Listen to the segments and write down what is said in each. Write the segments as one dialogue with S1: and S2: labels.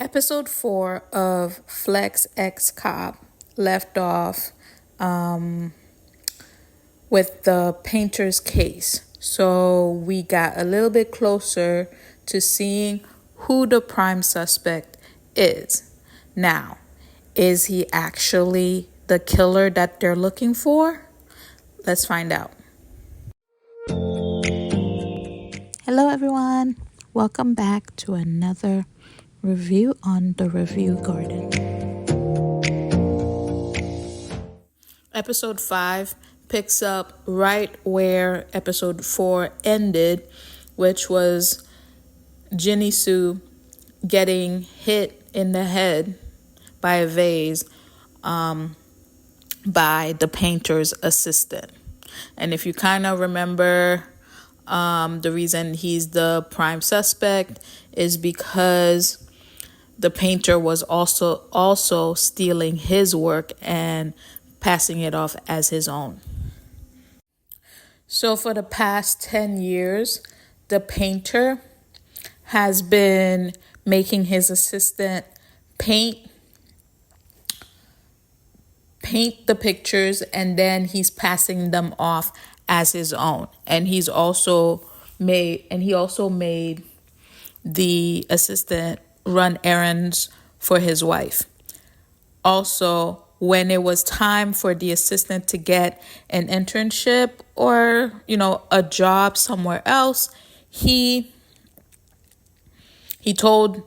S1: Episode 4 of Flex X Cop left off with the painter's case. So we got a little bit closer to seeing who the prime suspect is. Now, is he actually the killer that they're looking for? Let's find out. Hello, everyone. Welcome back to another review on the Review Garden. Episode 5 picks up right where episode 4 ended, which was Ginny Sue getting hit in the head by a vase by the painter's assistant. And if you kind of remember, the reason he's the prime suspect is because the painter was also stealing his work and passing it off as his own. So for the past 10 years, the painter has been making his assistant paint the pictures, and then he's passing them off as his own. And he also made the assistant run errands for his wife. Also, when it was time for the assistant to get an internship or, a job somewhere else, he told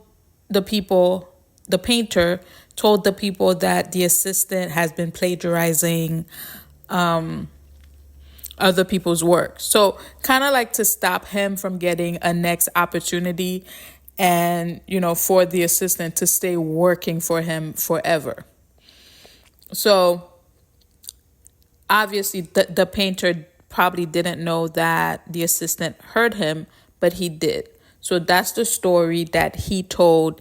S1: the painter told the people that the assistant has been plagiarizing other people's work. So kind of like to stop him from getting a next opportunity and, for the assistant to stay working for him forever. So obviously the painter probably didn't know that the assistant heard him, but he did. So that's the story that he told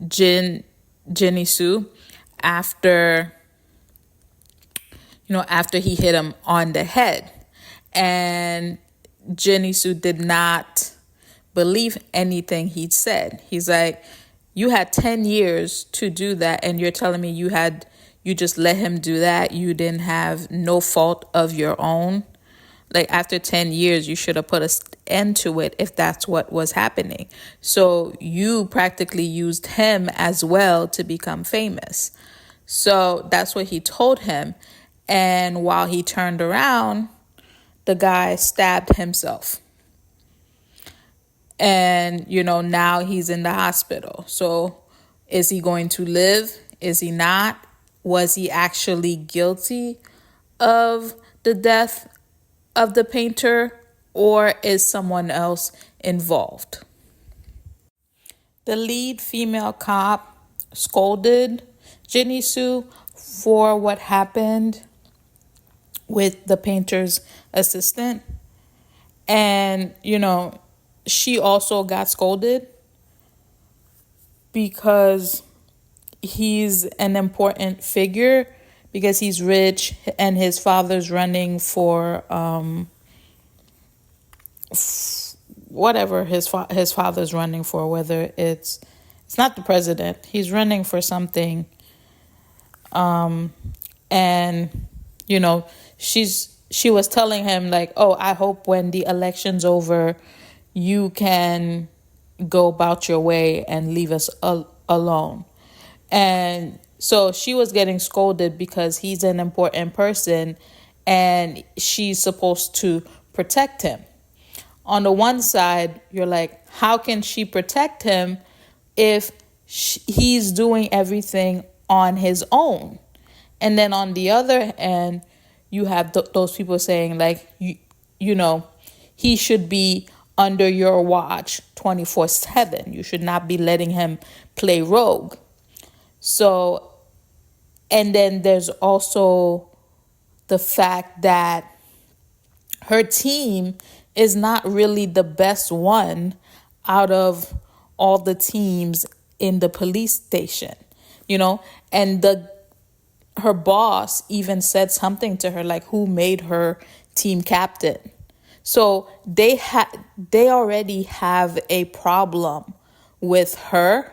S1: Ginny Sue after he hit him on the head. And Ginny Sue did not believe anything he said. He's like, you had 10 years to do that, and you're telling me you just let him do that? You didn't have no fault of your own? Like, after 10 years, you should have put an end to it if that's what was happening. So you practically used him as well to become famous. So that's what he told him. And while he turned around, the guy stabbed himself. And, now he's in the hospital. So is he going to live? Is he not? Was he actually guilty of the death of the painter, or is someone else involved? The lead female cop scolded Ginny Sue for what happened with the painter's assistant. And, she also got scolded because he's an important figure, because he's rich and his father's running for whatever his father's running for, whether it's not the president, he's running for something. And she was telling him like, oh, I hope when the election's over, you can go about your way and leave us alone. And so she was getting scolded because he's an important person and she's supposed to protect him. On the one side, you're like, how can she protect him if he's doing everything on his own? And then on the other end, you have those people saying like, he should be under your watch 24/7. You should not be letting him play rogue. So, and then there's also the fact that her team is not really the best one out of all the teams in the police station, and her boss even said something to her like, who made her team captain? So they already have a problem with her,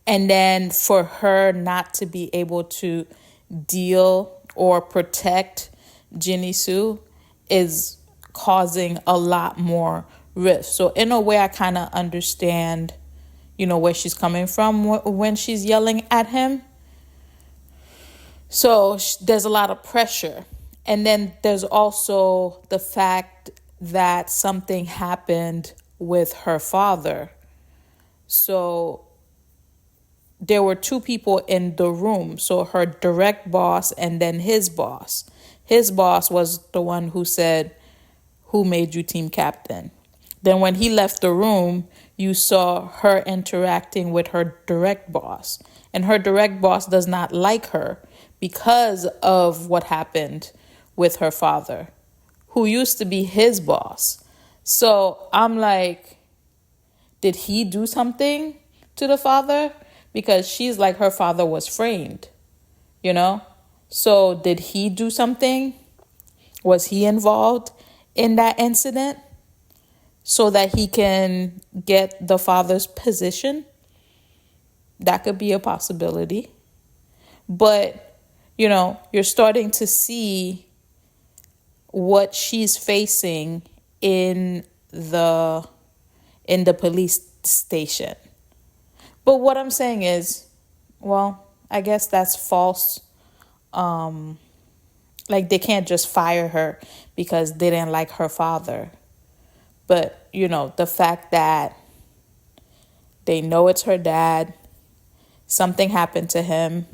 S1: And then for her not to be able to deal or protect Jinny Soo is causing a lot more rift. So in a way, I kind of understand, where she's coming from when she's yelling at him. So there's a lot of pressure. And then there's also the fact that something happened with her father. So there were two people in the room. So her direct boss and then his boss. His boss was the one who said, "Who made you team captain?" Then when he left the room, you saw her interacting with her direct boss. And her direct boss does not like her because of what happened with her father, who used to be his boss. So I'm like, did he do something to the father? Because she's like, her father was framed, So did he do something? Was he involved in that incident so that he can get the father's position? That could be a possibility. But, you're starting to see what she's facing in the police station. But what I'm saying is, well, I guess that's false. Like, they can't just fire her because they didn't like her father. But, the fact that they know it's her dad, something happened to him,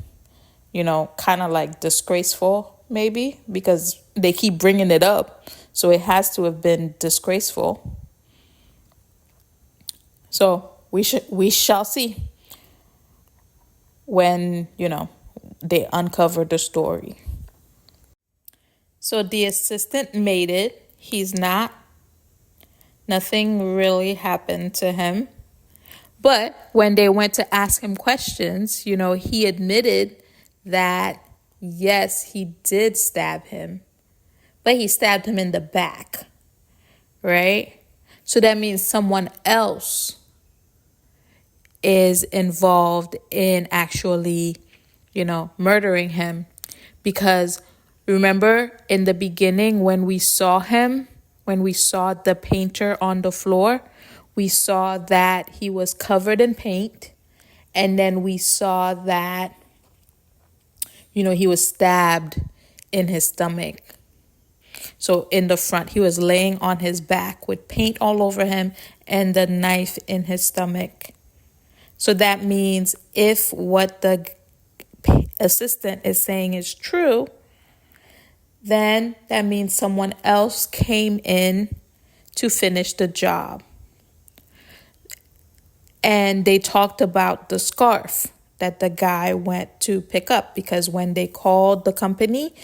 S1: kind of like disgraceful, maybe, because they keep bringing it up. So it has to have been disgraceful. So we shall see when, they uncover the story. So the assistant made it. He's not. Nothing really happened to him. But when they went to ask him questions, he admitted that, yes, he did stab him. But he stabbed him in the back, right? So that means someone else is involved in actually, murdering him. Because remember in the beginning when we saw the painter on the floor, we saw that he was covered in paint. And then we saw that, he was stabbed in his stomach. So in the front, he was laying on his back with paint all over him and the knife in his stomach. So that means if what the assistant is saying is true, then that means someone else came in to finish the job. And they talked about the scarf that the guy went to pick up, because when they called the company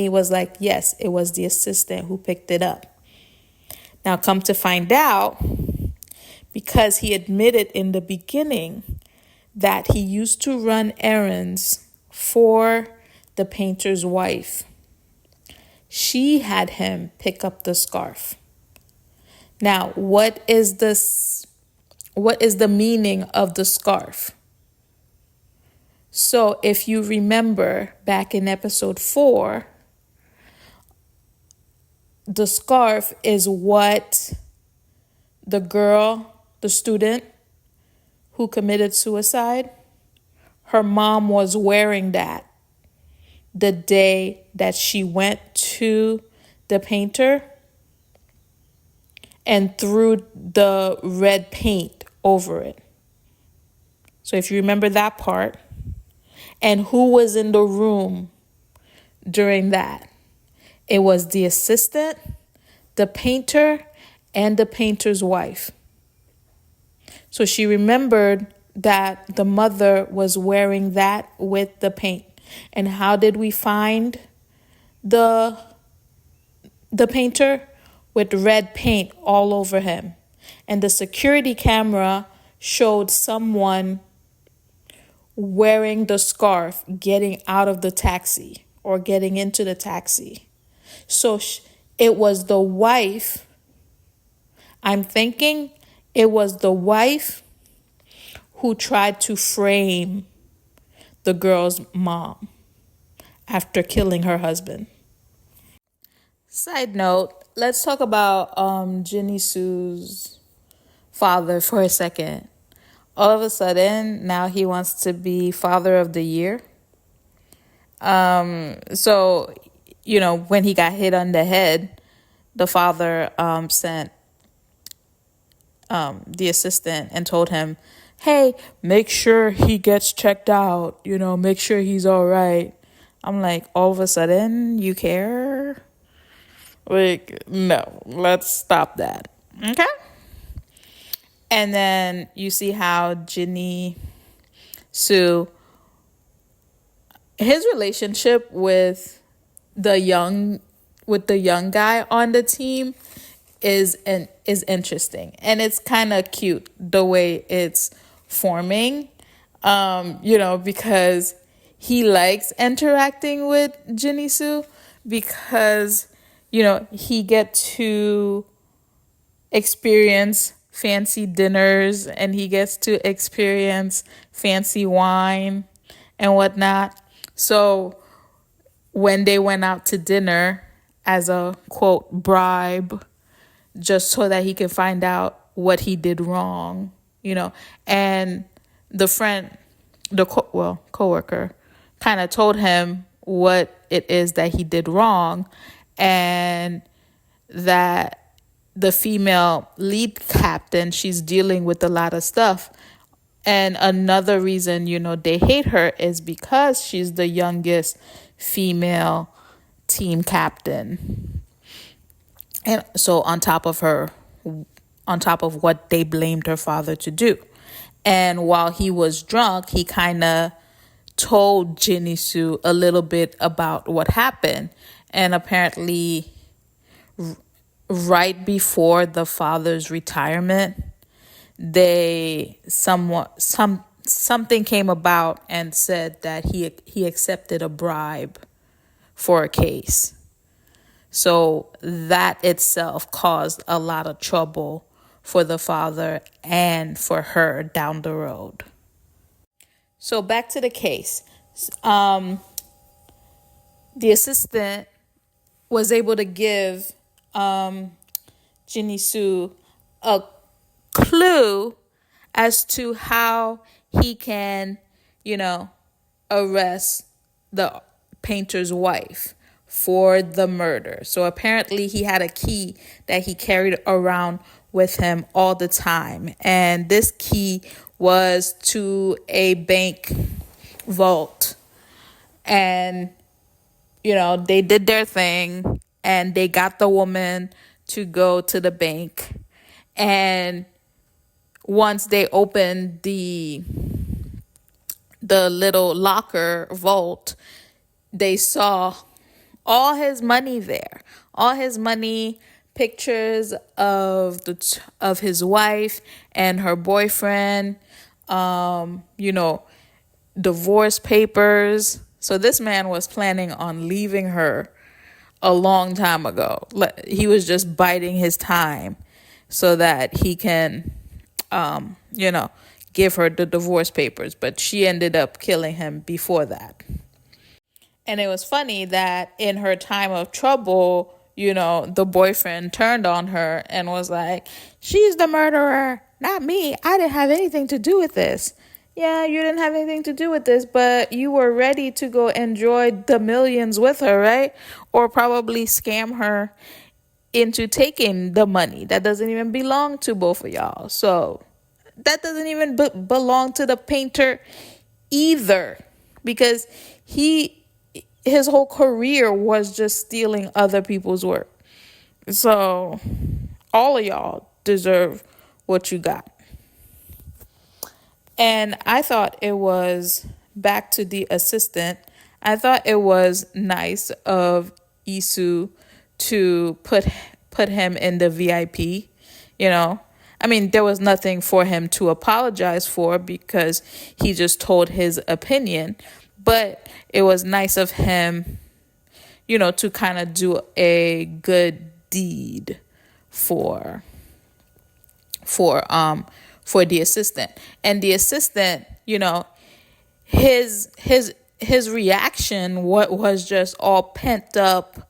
S1: was like, yes, it was the assistant who picked it up. Now come to find out, because he admitted in the beginning that he used to run errands for the painter's wife. She had him pick up the scarf. Now, what is the meaning of the scarf? So if you remember back in episode 4, the scarf is what the student who committed suicide, her mom was wearing that the day that she went to the painter and threw the red paint over it. So if you remember that part, and who was in the room during that? It was the assistant, the painter, and the painter's wife. So she remembered that the mother was wearing that with the paint. And how did we find the painter? With red paint all over him. And the security camera showed someone wearing the scarf getting out of the taxi or getting into the taxi. So it was the wife. I'm thinking it was the wife who tried to frame the girl's mom after killing her husband. Side note, let's talk about Jinny Sue's father for a second. All of a sudden, now he wants to be Father of the Year. So, when he got hit on the head, the father sent the assistant and told him, hey, make sure he gets checked out, make sure he's all right. I'm like, all of a sudden, you care? Like, no, let's stop that. Okay? And then you see how Jinny Sue, his relationship with the young guy on the team is interesting, and it's kind of cute the way it's forming, because he likes interacting with Jinny Sue because he get to experience fancy dinners and he gets to experience fancy wine and whatnot. So when they went out to dinner as a quote bribe, just so that he could find out what he did wrong, and the friend, coworker, kind of told him what it is that he did wrong, and that the female lead captain, she's dealing with a lot of stuff. And another reason, they hate her is because she's the youngest female team captain. And so on top of what they blamed her father to do. And while he was drunk, he kind of told Jinny Sue a little bit about what happened. And apparently right before the father's retirement, something came about and said that he accepted a bribe for a case. So that itself caused a lot of trouble for the father and for her down the road. So back to the case. The assistant was able to give Jinny Sue a clue as to how he can, arrest the painter's wife for the murder. So apparently he had a key that he carried around with him all the time. And this key was to a bank vault. And, they did their thing and they got the woman to go to the bank. And once they opened the little locker vault, they saw all his money there. All his money, pictures of his wife and her boyfriend, divorce papers. So this man was planning on leaving her a long time ago. He was just biding his time so that he can, give her the divorce papers. But she ended up killing him before that. And it was funny that in her time of trouble, the boyfriend turned on her and was like, she's the murderer, not me. I didn't have anything to do with this. Yeah, you didn't have anything to do with this, but you were ready to go enjoy the millions with her, right? Or probably scam her into taking the money that doesn't even belong to both of y'all. So that doesn't even belong to the painter either, because his whole career was just stealing other people's work. So all of y'all deserve what you got. And I thought it was, back to the assistant, I thought it was nice of Isu to put him in the VIP, I mean, there was nothing for him to apologize for because he just told his opinion. But it was nice of him, to kind of do a good deed for for the assistant. And the assistant, his reaction what was just all pent up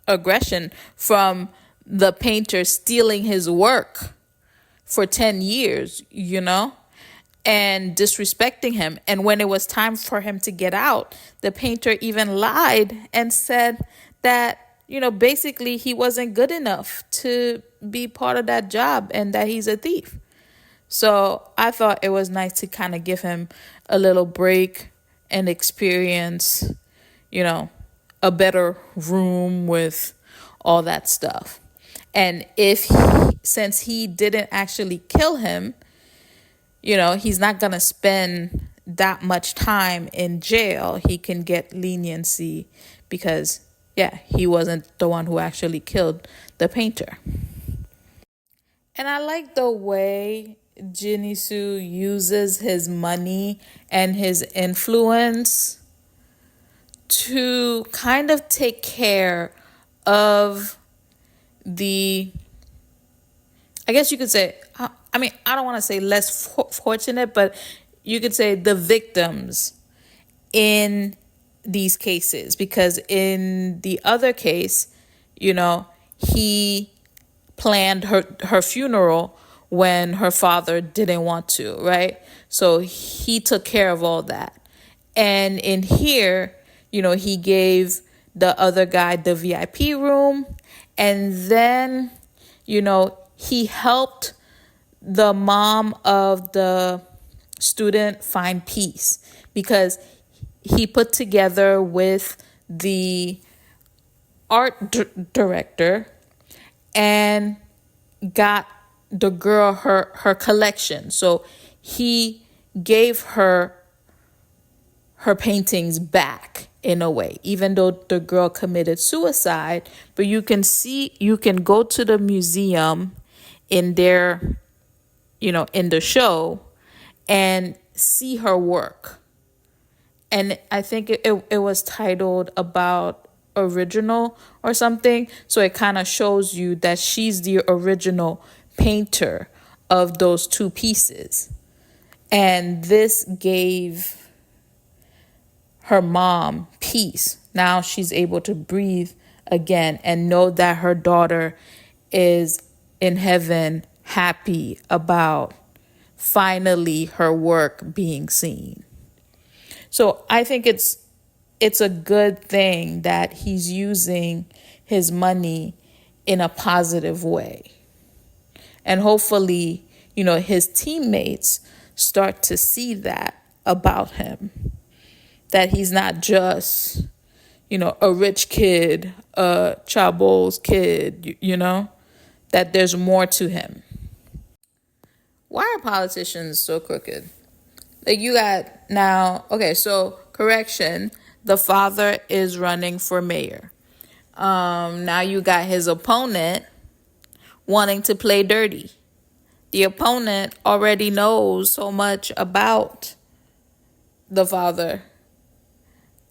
S1: aggression from the painter stealing his work for 10 years, and disrespecting him. And when it was time for him to get out, the painter even lied and said that, basically he wasn't good enough to be part of that job and that he's a thief. So I thought it was nice to kind of give him a little break and experience, a better room with all that stuff. And since he didn't actually kill him, he's not going to spend that much time in jail. He can get leniency because, he wasn't the one who actually killed the painter. And I like the way Jinisu uses his money and his influence to kind of take care of I guess you could say, I don't want to say less fortunate, but you could say the victims in these cases. Because in the other case, he planned her funeral when her father didn't want to, right? So he took care of all that. And in here, he gave the other guy the VIP room. And then, he helped the mom of the student find peace because he put together with the art director and got the girl her collection. So he gave her paintings back in a way, even though the girl committed suicide. But you can go to the museum in their, in the show and see her work. And I think it was titled About Original or something. So it kind of shows you that she's the original painter of those two pieces. And this gave her mom peace. Now she's able to breathe again and know that her daughter is in heaven, happy about finally her work being seen. So I think it's a good thing that he's using his money in a positive way. And hopefully, his teammates start to see that about him. That he's not just, a rich kid, a chabol's kid, that there's more to him. Why are politicians so crooked? Like you got now, okay, so correction, the father is running for mayor. Now you got his opponent wanting to play dirty. The opponent already knows so much about the father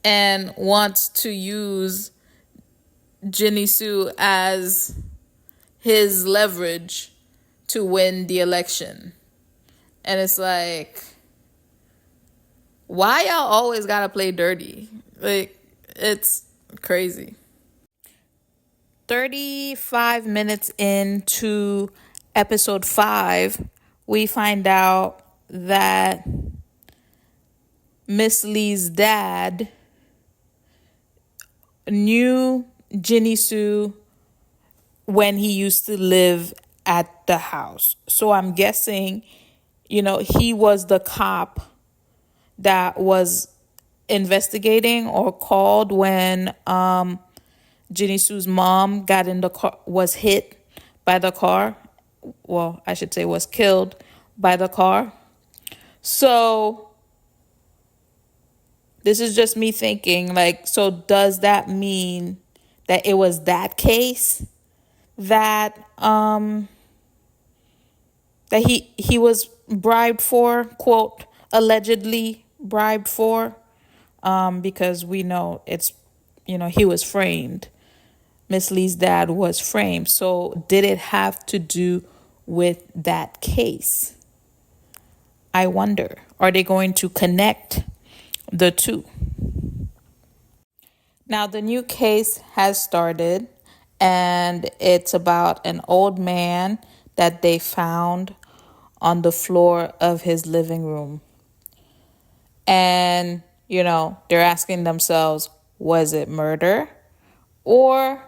S1: and wants to use Jinisu as his leverage to win the election. And it's like, why y'all always gotta play dirty? Like, it's crazy. 35 minutes into episode 5, we find out that Miss Lee's dad knew Jinisu when he used to live at the house. So I'm guessing, he was the cop that was investigating or called when Jinisu's mom got in the car, was hit by the car. Well, I should say was killed by the car. So this is just me thinking, so does that mean that it was that case that that he was bribed for, quote, allegedly bribed for? Because we know it's, he was framed. Miss Lee's dad was framed. So did it have to do with that case? I wonder, are they going to connect the two? Now, the new case has started, and it's about an old man that they found on the floor of his living room. And, they're asking themselves, was it murder or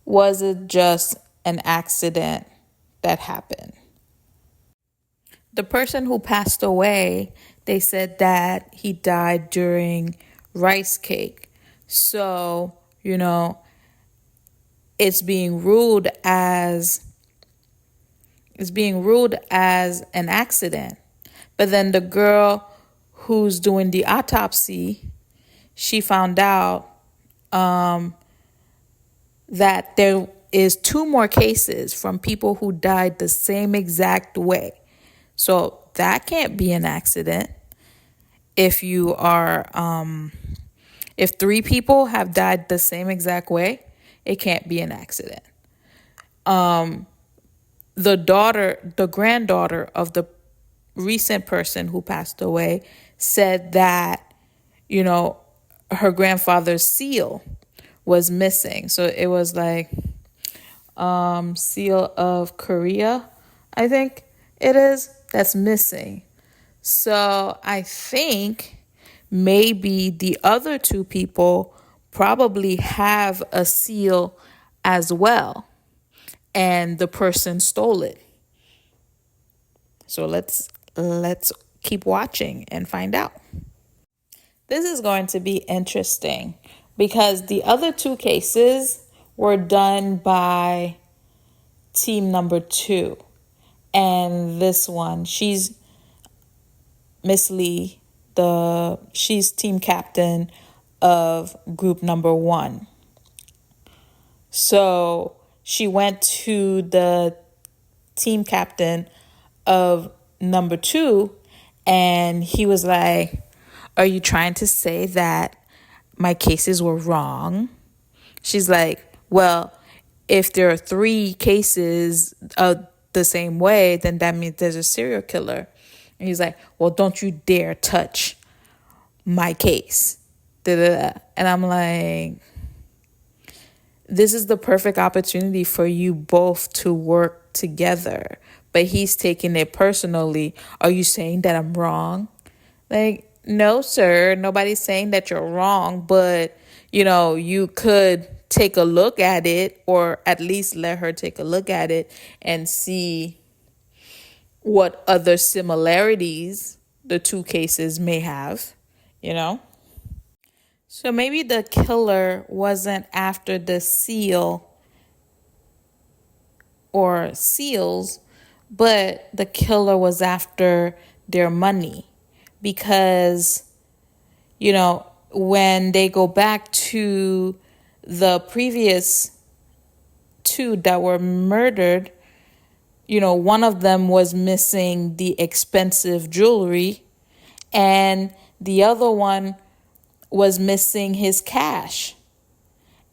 S1: was it just an accident that happened? The person who passed away, they said that he died during rice cake. So, it's being ruled as an accident. But then the girl who's doing the autopsy, she found out that there is 2 more cases from people who died the same exact way. So that can't be an accident. If you are, if 3 people have died the same exact way, it can't be an accident. The granddaughter of the recent person who passed away said that, her grandfather's seal was missing. So it was like seal of Korea, I think it is, that's missing. So I think maybe the other 2 people probably have a seal as well, and the person stole it. So let's keep watching and find out. This is going to be interesting because the other 2 cases were done by team number 2. And this one, she's Miss Lee, she's team captain of group number 1. So she went to the team captain of number 2, and he was like, are you trying to say that my cases were wrong? She's like, well, if there are 3 cases the same way, then that means there's a serial killer. And he's like, well, don't you dare touch my case. Da-da-da. And I'm like, this is the perfect opportunity for you both to work together. But he's taking it personally. Are you saying that I'm wrong? Like, no, sir, nobody's saying that you're wrong, but, you could take a look at it, or at least let her take a look at it and see what other similarities the 2 cases may have, So maybe the killer wasn't after the seal or seals, but the killer was after their money. Because, when they go back to the previous 2 that were murdered, one of them was missing the expensive jewelry, and the other one was missing his cash.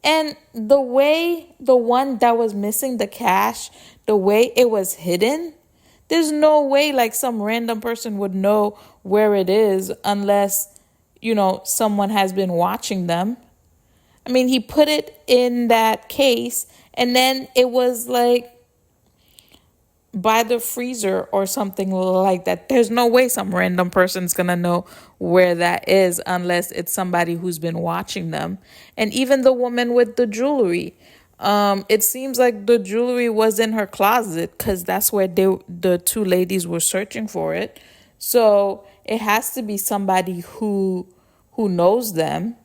S1: And the one that was missing the cash, the way it was hidden, there's no way like some random person would know where it is unless, someone has been watching them. I mean, he put it in that case, and then it was like by the freezer or something like that. There's no way some random person's gonna know where that is unless it's somebody who's been watching them. And even the woman with the jewelry, it seems like the jewelry was in her closet because that's where the 2 ladies were searching for it. So it has to be somebody who knows them.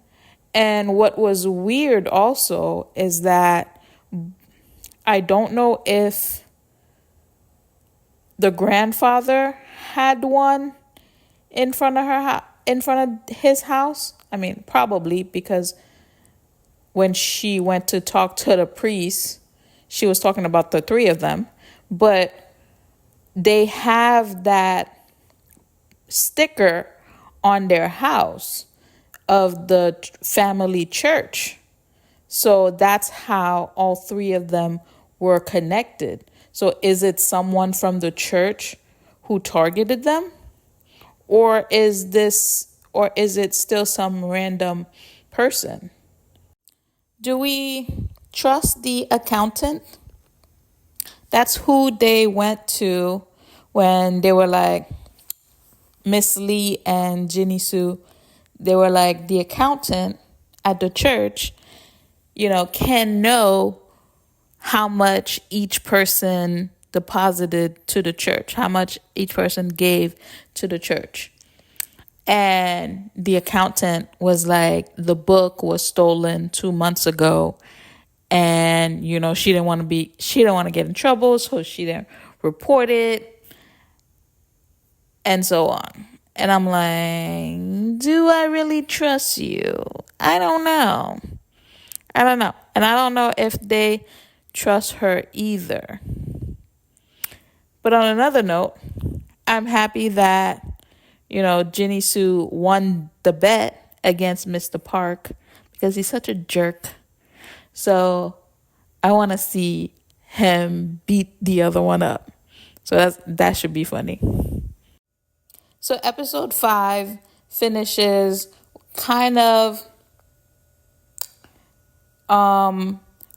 S1: And what was weird also is that I don't know if the grandfather had one in front of his house. I mean, probably, because when she went to talk to the priest, she was talking about the 3 of them. But they have that sticker on their house of the family church. So that's how all 3 of them were connected. So is it someone from the church who targeted them? Or is it still some random person? Do we trust the accountant? That's who they went to when they were like, Miss Lee and Ginny Sue, they were like, the accountant at the church, can know how much each person deposited to the church, how much each person gave to the church. And the accountant was like, the book was stolen 2 months ago. And, she didn't want to get in trouble, so she didn't report it, and so on. And I'm like, do I really trust you? I don't know. And I don't know if they trust her either. But on another note, I'm happy that, Ginny Sue won the bet against Mr. Park because he's such a jerk. So I want to see him beat the other one up. So that should be funny. So episode 5 finishes kind of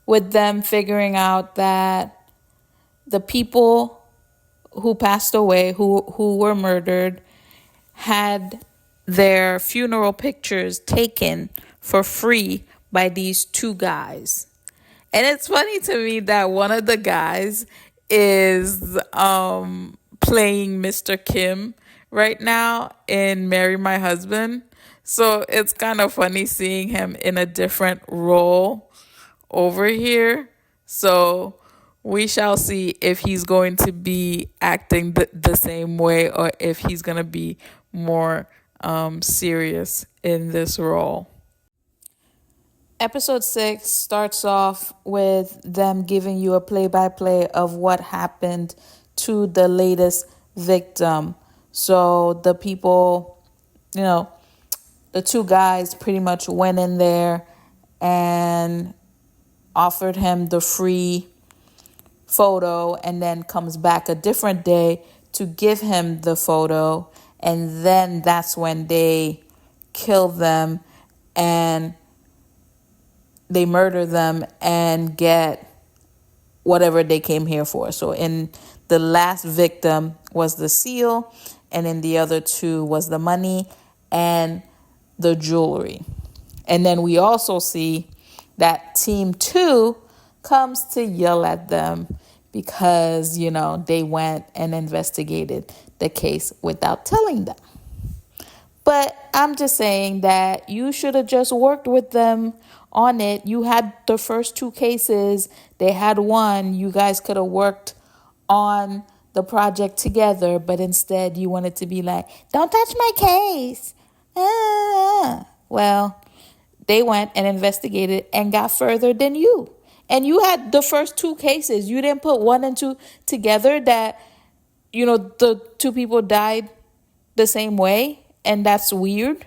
S1: with them figuring out that the people who passed away, who were murdered, had their funeral pictures taken for free by these 2 guys. And it's funny to me that one of the guys is playing Mr. Kim right now in Marry My Husband. So it's kind of funny seeing him in a different role over here. So we shall see if he's going to be acting the same way or if he's going to be more serious in this role. Episode 6 starts off with them giving you a play-by-play of what happened to the latest victim. So the people, the 2 guys pretty much went in there and offered him the free photo, and then comes back a different day to give him the photo. And then that's when they kill them and they murder them and get whatever they came here for. So in the last victim was the seal, and in the other 2 was the money and the jewelry. And then we also see that team 2 comes to yell at them because, they went and investigated the case without telling them. But I'm just saying that you should have just worked with them on it. You had the first 2 cases. They had one. You guys could have worked on the project together, but instead you wanted to be like, don't touch my case. Well, they went and investigated and got further than you. And you had the first 2 cases. You didn't put 1 and 2 together that, the 2 people died the same way. And that's weird.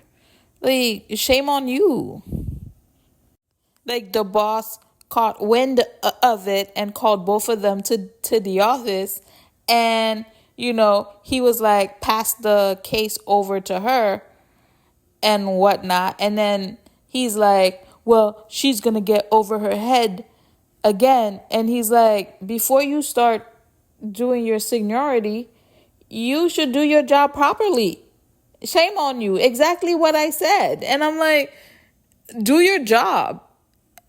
S1: Like, shame on you. Like, the boss caught wind of it and called both of them to the office. And, he was like, pass the case over to her and whatnot. And then he's like, well, she's going to get over her head again. And he's like, before you start doing your seniority, you should do your job properly. Shame on you. Exactly what I said. And I'm like, do your job.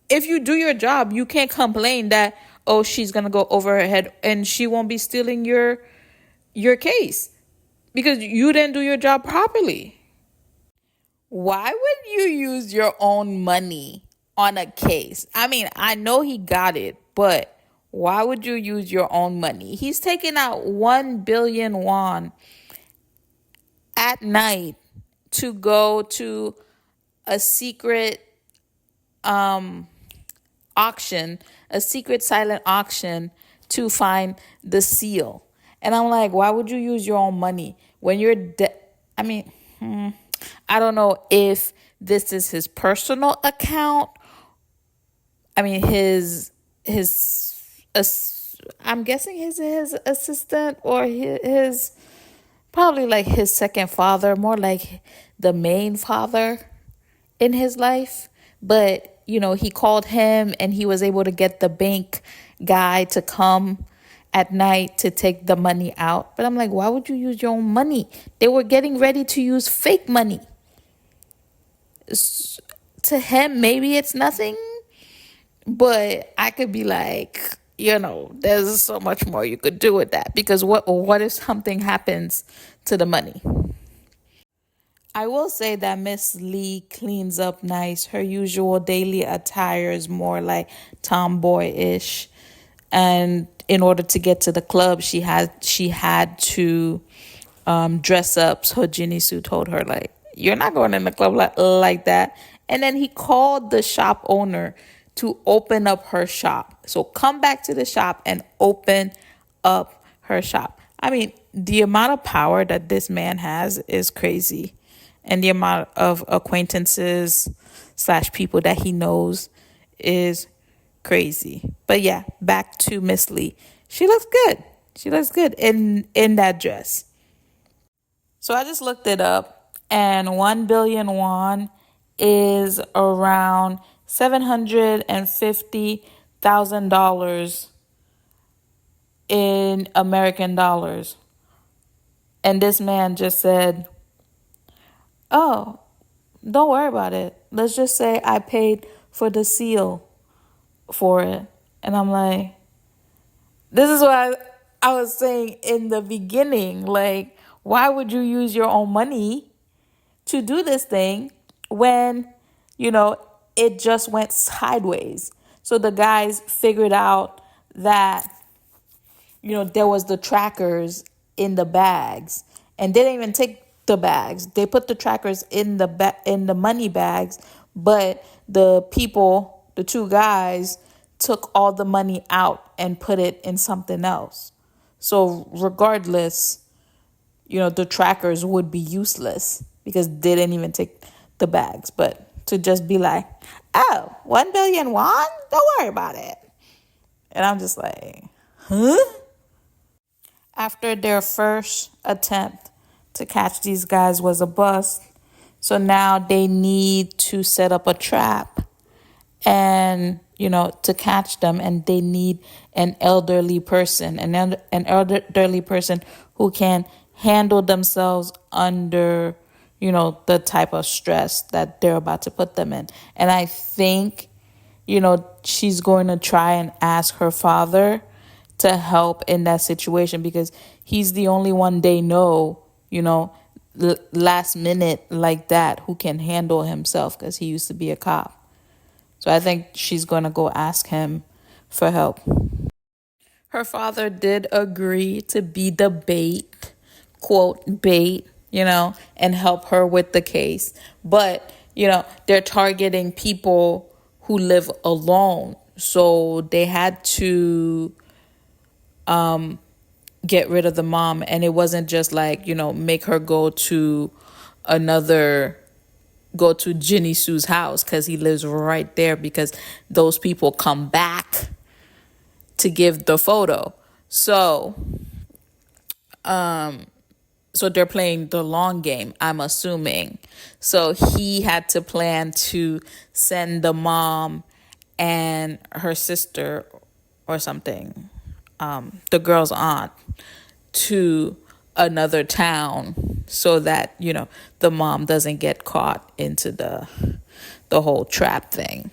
S1: If you do your job, you can't complain that, oh, she's going to go over her head and she won't be stealing your case because you didn't do your job properly. Why would you use your own money on a case? I mean, I know he got it, but why would you use your own money? He's taking out 1 billion won at night to go to a secret auction, a secret silent auction to find the seal. And I'm like, why would you use your own money when you're I don't know if this is his personal account. I mean, his I'm guessing his assistant or his probably like his second father, more like the main father in his life. But, he called him and he was able to get the bank guy to come at night to take the money out. But I'm like, why would you use your own money? They were getting ready to use fake money. To him, maybe it's nothing, but I could be like, there's so much more you could do with that, because what if something happens to the money? I will say that Miss Lee cleans up nice. Her usual daily attire is more like tomboy-ish. And in order to get to the club, she had to dress up. So Jinisu told her, like, you're not going in the club like that. And then he called the shop owner to open up her shop. So come back to the shop and open up her shop. I mean, the amount of power that this man has is crazy. And the amount of acquaintances slash people that he knows is crazy. But yeah, back to Miss Lee. She looks good. She looks good in that dress. So I just looked it up, and 1 billion won is around $750,000 in American dollars. And this man just said, oh, don't worry about it. Let's just say I paid for the seal for it. And I'm like, this is what I was saying in the beginning. Like, why would you use your own money to do this thing when, it just went sideways? So the guys figured out that, there was the trackers in the bags, and they didn't even take the bags. They put the trackers in the money bags, but the two guys took all the money out and put it in something else. So regardless, the trackers would be useless because they didn't even take the bags. But to just be like, oh, 1 billion won? Don't worry about it. And I'm just like, huh? After their first attempt to catch these guys was a bust, so now they need to set up a trap and, to catch them. And they need an elderly person, an elderly person who can handle themselves under, the type of stress that they're about to put them in. And I think, she's going to try and ask her father to help in that situation, because he's the only one they know, last minute like that, who can handle himself, because he used to be a cop. So I think she's going to go ask him for help. Her father did agree to be the bait, quote, bait, and help her with the case. But, they're targeting people who live alone. So they had to get rid of the mom. And it wasn't just like, make her go to Jinny Sue's house, because he lives right there, because those people come back to give the photo. So they're playing the long game, I'm assuming. So he had to plan to send the mom and her sister or something, the girl's aunt, to another town so that, the mom doesn't get caught into the whole trap thing.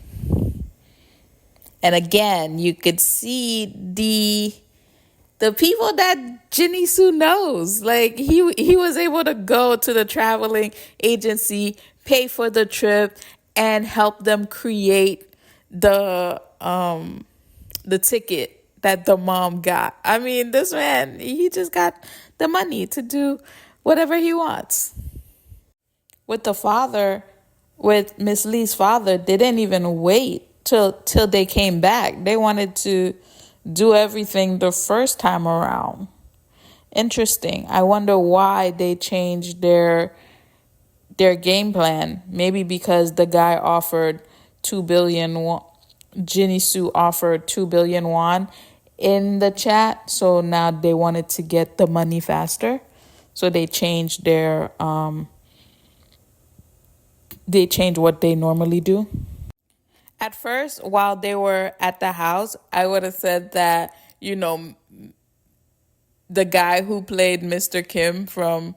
S1: And again, you could see the people that Jinny Sue knows. Like, he was able to go to the traveling agency, pay for the trip, and help them create the ticket that the mom got. I mean, this man, he just got the money to do whatever he wants. With the father, with Miss Lee's father, they didn't even wait till they came back. They wanted to do everything the first time around. Interesting. I wonder why they changed their game plan. Maybe because the guy offered 2 billion won. Jinny Sue offered 2 billion won in the chat. So now they wanted to get the money faster. So they changed what they normally do. At first, while they were at the house, I would have said that, the guy who played Mr. Kim from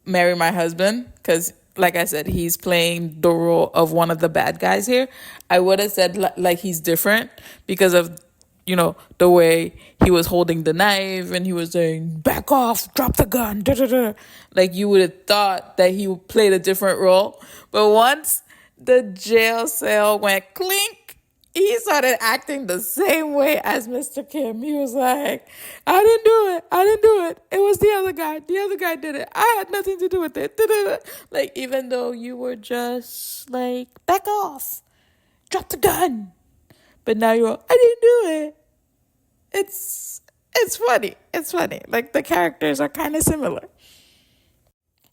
S1: Marry My Husband, because like I said, he's playing the role of one of the bad guys here. I would have said like he's different because of, the way he was holding the knife and he was saying, back off, drop the gun, da da da. Like you would have thought that he played a different role. But once the jail cell went clink, he started acting the same way as Mr. Kim. He was like, I didn't do it. I didn't do it. It was the other guy. The other guy did it. I had nothing to do with it. Da-da-da. Like, even though you were just like, back off. Drop the gun. But now you're, I didn't do it. It's funny. It's funny. Like, the characters are kind of similar.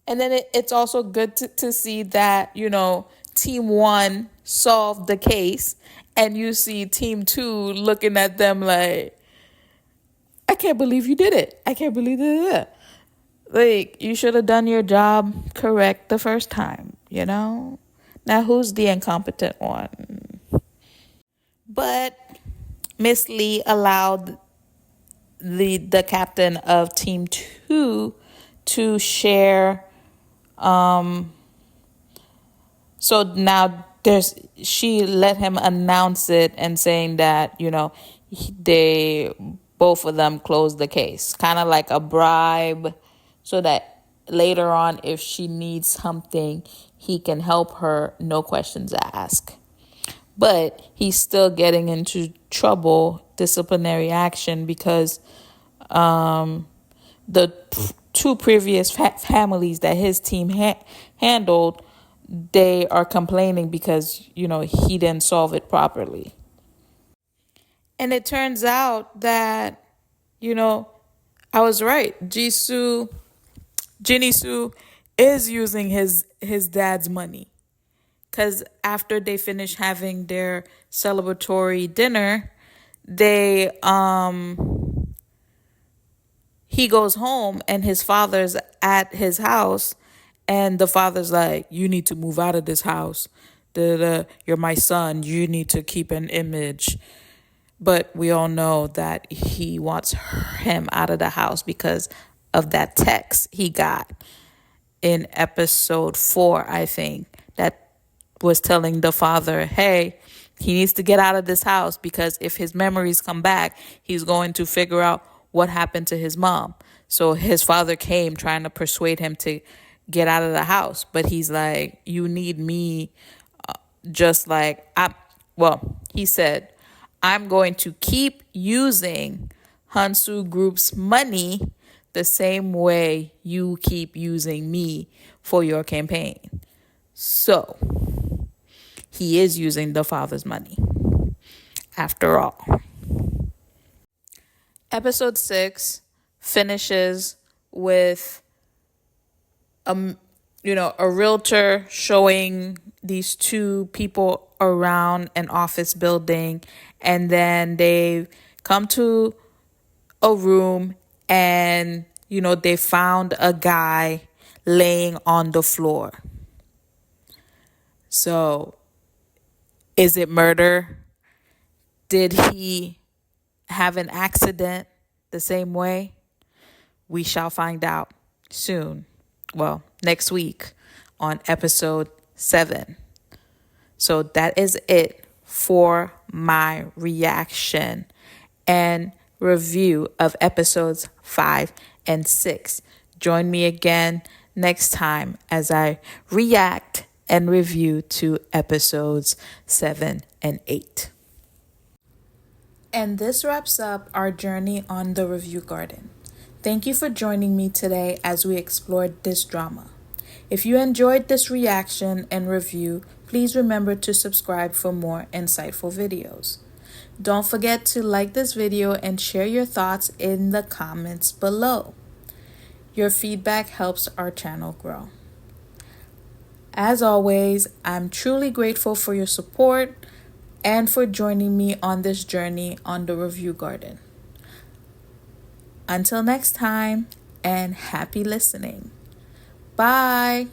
S1: And then it's also good to see that, team one solved the case, and you see team two looking at them like, I can't believe you did it. I can't believe it. Like, you should have done your job correct the first time, Now who's the incompetent one? But Miss Lee allowed the captain of team two to share. So now she let him announce it and saying that, they both of them closed the case, kind of like a bribe, so that later on, if she needs something, he can help her, no questions asked. But he's still getting into trouble, disciplinary action, because the two previous families that his team handled, they are complaining because, he didn't solve it properly. And it turns out that, I was right. Ginny Sue is using his dad's money. Because after they finish having their celebratory dinner, he goes home and his father's at his house, and the father's like, you need to move out of this house. You're my son. You need to keep an image. But we all know that he wants him out of the house because of that text he got in episode 4, I think, that was telling the father, hey, he needs to get out of this house because if his memories come back, he's going to figure out what happened to his mom. So his father came trying to persuade him to get out of the house. But he's like, you need me just like, he said, I'm going to keep using Hansu Group's money the same way you keep using me for your campaign. So he is using the father's money after all. Episode 6 finishes with a realtor showing these two people around an office building, and then they come to a room and they found a guy laying on the floor. So is it murder? Did he have an accident the same way? We shall find out soon. Well, next week on episode 7. So that is it for my reaction and review of episodes 5 and 6. Join me again next time as I react and review to episodes 7 and 8. And this wraps up our journey on the Review Garden. Thank you for joining me today as we explored this drama. If you enjoyed this reaction and review, please remember to subscribe for more insightful videos. Don't forget to like this video and share your thoughts in the comments below. Your feedback helps our channel grow. As always, I'm truly grateful for your support and for joining me on this journey on the Review Garden. Until next time, and happy listening. Bye.